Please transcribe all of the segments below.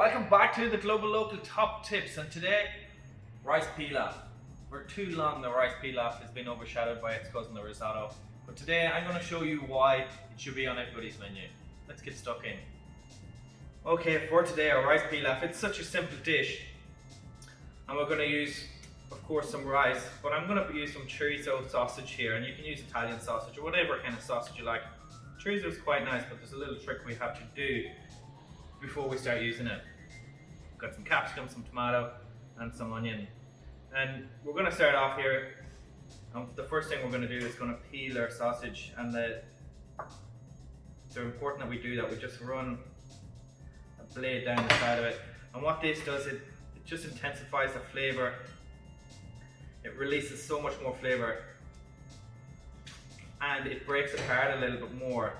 Welcome back to the Global Local Top Tips, and today, rice pilaf. For too long the rice pilaf has been overshadowed by its cousin the risotto, but today I'm going to show you why it should be on everybody's menu. Let's get stuck in. Okay, for today our rice pilaf, it's such a simple dish, and we're going to use, of course, some rice, but I'm going to use some chorizo sausage here, and you can use Italian sausage or whatever kind of sausage you like. Chorizo is quite nice, but there's a little trick we have to do before we start using it. We've got some capsicum, some tomato, and some onion. And we're going to start off here. The first thing we're going to do is going to peel our sausage, and it's important that we do that. We just run a blade down the side of it. And what this does, it just intensifies the flavour. It releases so much more flavour, and it breaks apart a little bit more.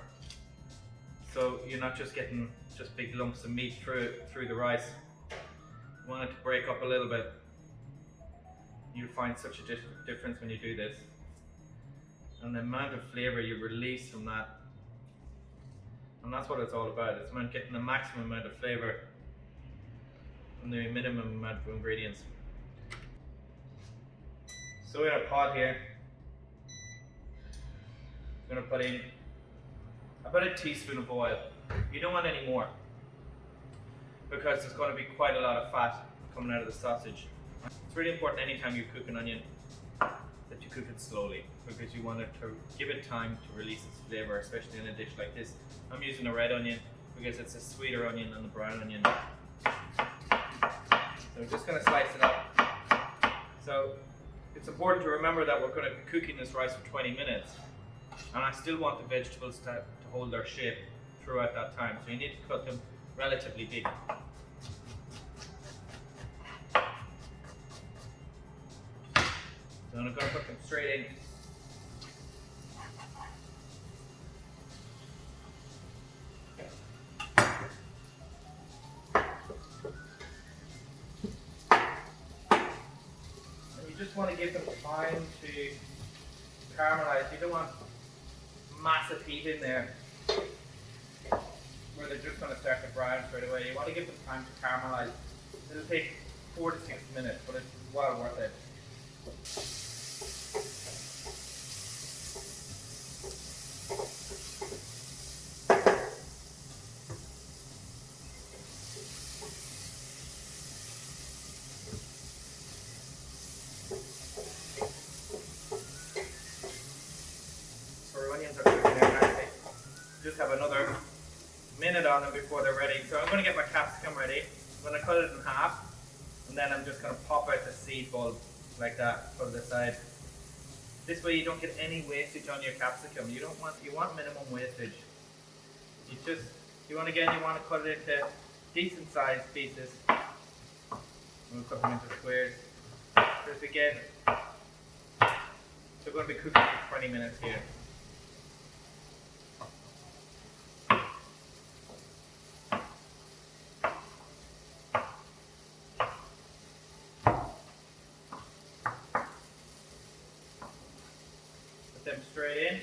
So you're not just getting just big lumps of meat through the rice. You want it to break up a little bit. You'll find such a difference when you do this. And the amount of flavour you release from that. And that's what it's all about. It's about getting the maximum amount of flavour from the minimum amount of ingredients. So in a pot here, I'm going to put in about a teaspoon of oil. You don't want any more, because there's going to be quite a lot of fat coming out of the sausage. It's really important anytime you cook an onion that you cook it slowly, because you want it to give it time to release its flavour, especially in a dish like this. I'm using a red onion because it's a sweeter onion than the brown onion. So I'm just going to slice it up. So it's important to remember that we're going to be cooking this rice for 20 minutes, and I still want the vegetables to hold their shape throughout that time. So you need to cut them relatively big. So I'm going to put them straight in. And you just want to give them time to caramelize. You don't want massive heat in there where they're just going to start to brown straight away. You want to give them time to caramelize. It'll take 4 to 6 minutes, but it's well worth it. So our onions are cooking there nicely. Just have another minute on them before they're ready. So I'm going to get my capsicum ready. I'm going to cut it in half, and then I'm just going to pop out the seed bulb like that from the side. This way you don't get any wastage on your capsicum. You want minimum wastage. You want to cut it into decent sized pieces. We'll cut them into squares. Just again, so we're going to be cooking for 20 minutes here. Them straight in.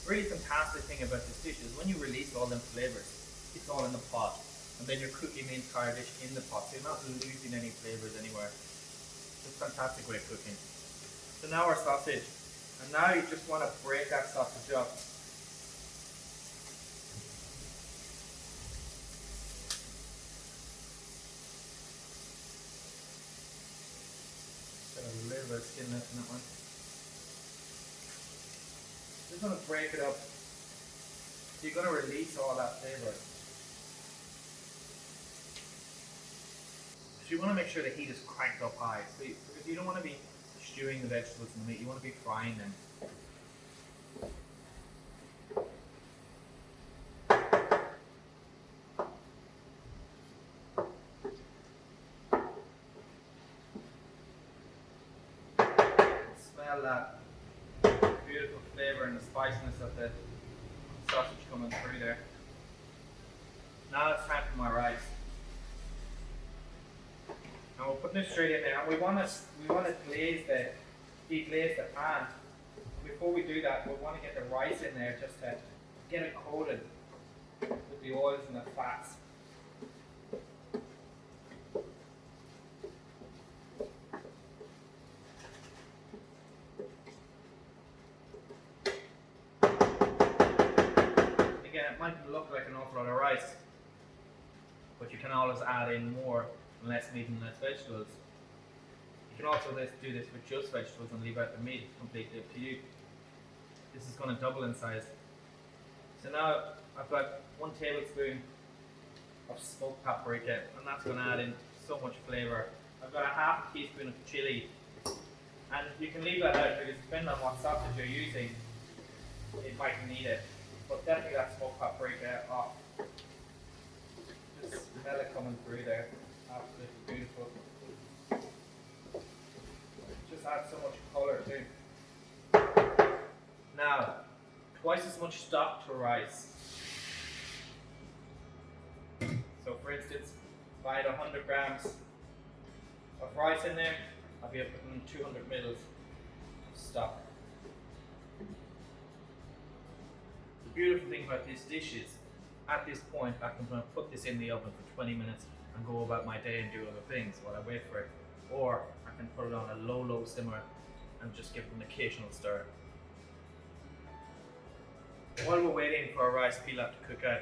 Really fantastic thing about this dish is when you release all them flavours, it's all in the pot, and then you're cooking the entire dish in the pot, so you're not losing any flavours anywhere. It's a fantastic way of cooking. So now our sausage, and now you just want to break that sausage up. A little bit of skin left in that one. Just want to break it up. So you're going to release all that flavour. So you want to make sure the heat is cranked up high. So because you don't want to be stewing the vegetables in the meat, you want to be frying them. That beautiful flavour and the spiciness of the sausage coming through there. Now it's time for my rice. And we're putting it straight in there, and we want to deglaze the pan. Before we do that, we want to get the rice in there just to get it coated with the oils and the fats. Again, it might look like an awful lot of rice, but you can always add in more and less meat and less vegetables. You can also do this with just vegetables and leave out the meat. It's completely up to you. This is going to double in size. So now I've got 1 tablespoon of smoked paprika, and that's going to add in so much flavour. I've got a half a teaspoon of chili, and you can leave that out because depending on what sausage you're using, it might need it. But definitely that smoked paprika off. Just smell it coming through there. Absolutely beautiful. Just adds so much colour too. Now, twice as much stock to rice. So for instance, if I had 100 grams of rice in there, I'll be putting 200 mils of stock. The beautiful thing about this dish is, at this point, I can put this in the oven for 20 minutes and go about my day and do other things while I wait for it. Or I can put it on a low simmer and just give it an occasional stir. While we're waiting for our rice pilaf to cook out,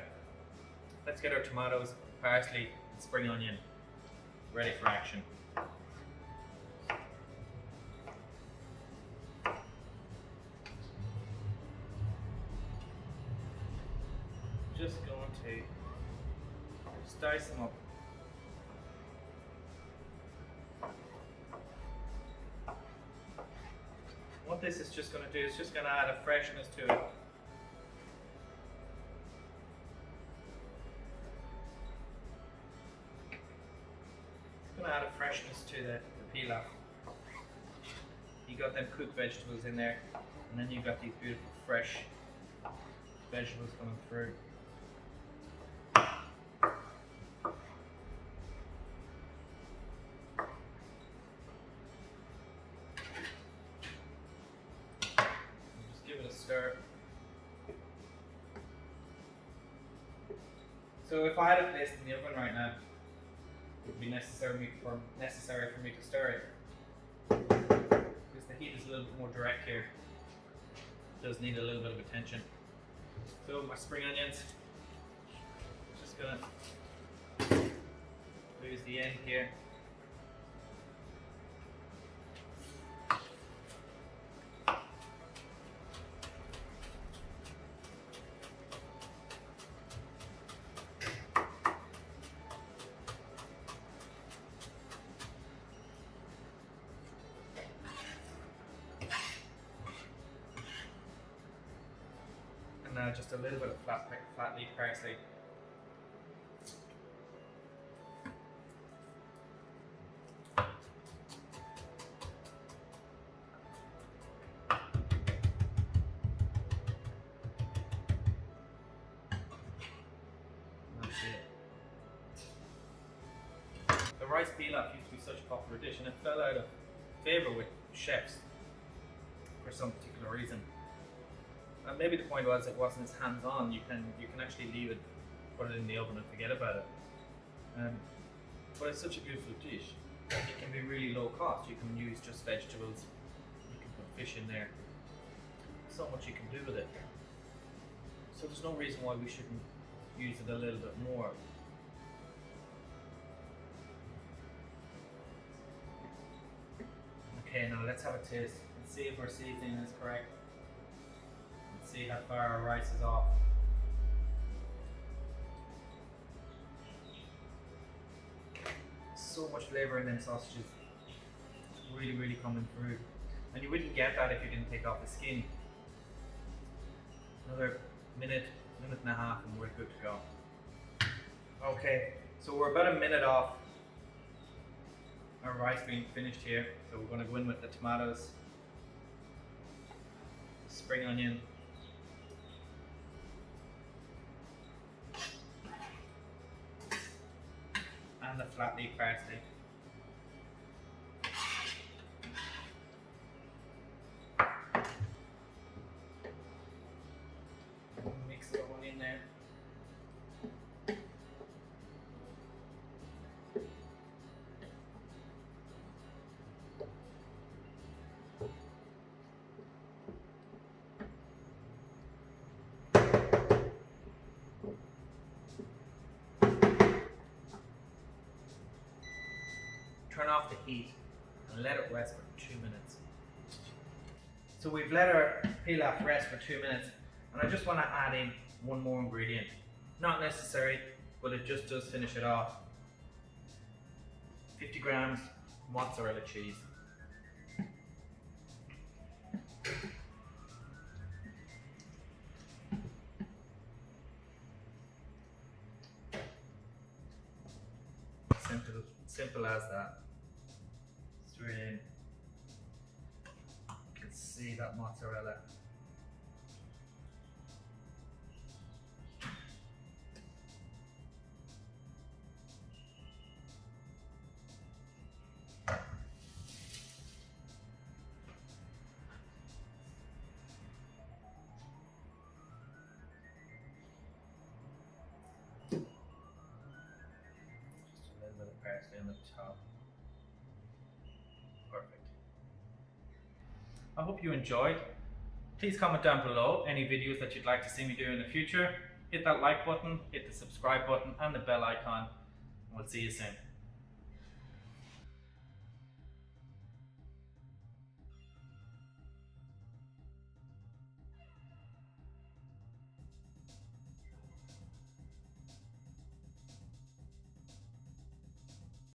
let's get our tomatoes, parsley and spring onion ready for action. Just going to dice them up. What this is just going to do is just going to add a freshness to it. It's going to add a freshness to the pilaf. You got them cooked vegetables in there, and then you got these beautiful fresh vegetables coming through. Stir. So if I had it placed in the oven right now, it would be necessary for me to stir it, because the heat is a little bit more direct here. It does need a little bit of attention. So my spring onions, just gonna lose the end here. And now just a little bit of flat leaf parsley. That's it. The rice pilaf used to be such a popular dish, and it fell out of favour with chefs for some particular reason. And maybe the point was it wasn't as hands-on. You can actually leave it, put it in the oven and forget about it. But it's such a beautiful dish. It can be really low cost. You can use just vegetables. You can put fish in there. So much you can do with it. So there's no reason why we shouldn't use it a little bit more. Okay, now let's have a taste and see if our seasoning is correct. See how far our rice is off. So much flavour in them sausages. It's really coming through. And you wouldn't get that if you didn't take off the skin. Another minute and a half and we're good to go. Okay, so we're about a minute off our rice being finished here. So we're going to go in with the tomatoes, spring onion, and the flat leaf parsley. off the heat and let it rest for 2 minutes. So we've let our pilaf rest for 2 minutes, and I just want to add in one more ingredient. Not necessary, but it just does finish it off. 50 grams mozzarella cheese. Simple as that. Straight in. You can see that mozzarella. Parsley on the top. Perfect. I hope you enjoyed. Please comment down below any videos that you'd like to see me do in the future. Hit that like button, hit the subscribe button and the bell icon. We'll see you soon.